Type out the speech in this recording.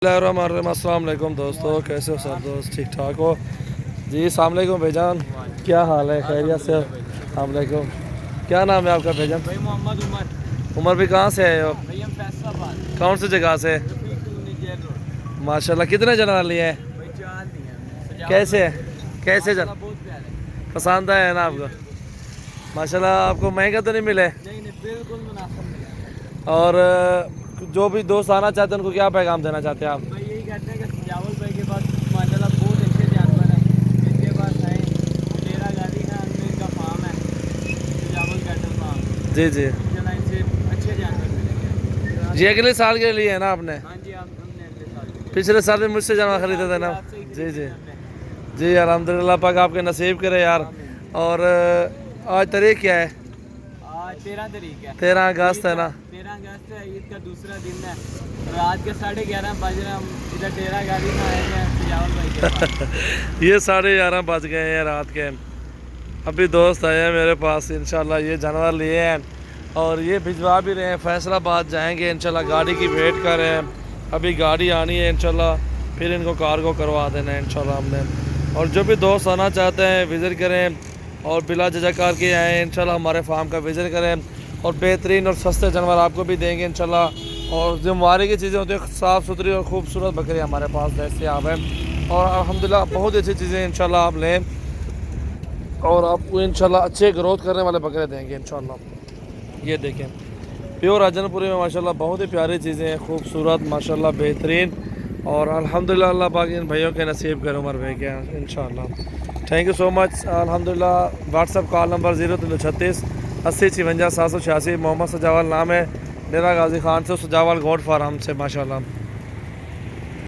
अस्सलाम वालेकुम दोस्तों, कैसे हो सब दोस्त? ठीक ठाक हो जी? अस्सलाम वालेकुम भाईजान, क्या हाल है? खैरियत से? अस्सलाम वालेकुम। क्या नाम है आपका भाईजान? भाई मोहम्मद उमर। उमर भी कहाँ से आए हो? भाई हम फैसलाबाद कौन सी जगह से? निजेर रोड। माशाल्लाह, कितने जना लिए हैं? भाई चार नहीं है। कैसे कैसे जन बहुत प्यारे। पसंद आए ना आपको? माशाल्लाह, आपको महंगा तो नहीं मिले? नहीं नहीं, बिल्कुल मुनासिब मिला। और जो भी दोस्त आना चाहते हैं उनको क्या पैगाम देना चाहते हैं आप? भाई यही कहते हैं कि सजावल भाई के पास माशाल्लाह बहुत अच्छे जानवर हैं। इनके पास है तेरा गाड़ी है, उनमें इनका फार्म है, सजावल कैटल फार्म। जी जी इंशाल्लाह इनसे अच्छे जानवर मिलेंगे। जी। अगले साल के लिए है ना आपने? हाँ जी, हमने अगले साल के लिए। पिछले साल भी मुझसे जानवर खरीदे थे ना? आपसे ही जी खरीदे जी हमने। जी। अल्हम्दुलिल्लाह, पाक आपके नसीब करे यार। और आज तारीख क्या है? आज 13 तारीख है। 13 अगस्त है ना? 13 अगस्त है, ईद का दूसरा दिन है। रात के 11:30 बज रहे हैं, हम इधर डेरा गाड़ी में आए हैं सजावल भाई के पास। ये 11:30 बज गए हैं रात के। अभी दोस्त आए हैं मेरे पास, इंशाल्लाह ये जानवर लिए हैं और ये भिजवा भी रहे हैं। फैसलाबाद जाएंगे इंशाल्लाह, गाड़ी की वेट कर रहे हैं। अभी गाड़ी आनी है इंशाल्लाह, फिर इनको कार्गो करवा देना है इंशाल्लाह हमने। और जो भी दोस्त आना चाहते हैं विज़िट करें और बिला झिझक करके आएँ इंशाल्लाह, हमारे फार्म का विज़िट करें और बेहतरीन और सस्ते जानवर आपको भी देंगे इंशाल्लाह। और जो हमारे की चीज़ें होती हैं साफ़ सुथरी और ख़ूबसूरत बकरी हमारे पास दस्तयाब है। और अल्हम्दुलिल्लाह बहुत अच्छी चीज़ें इंशाल्लाह आप लें और आपको इंशाल्लाह अच्छे ग्रोथ करने वाले बकरे देंगे इंशाल्लाह। ये देखें, प्योर राजनपुरी में माशाल्लाह बहुत ही प्यारी चीज़ें हैं, खूबसूरत माशाल्लाह बेहतरीन। और अल्हम्दुलिल्लाह अल्लाह पाक इन भाइयों के नसीब करे उमर भाई के इंशाल्लाह। Thank you so much. अल्हम्दुलिल्लाह व्हाट्सअप कॉल नंबर 0336 80 56 786। मोहम्मद सजावल नाम है, डेरा गाजी खान से, सजावल गोट फार्म से माशाल्लाह।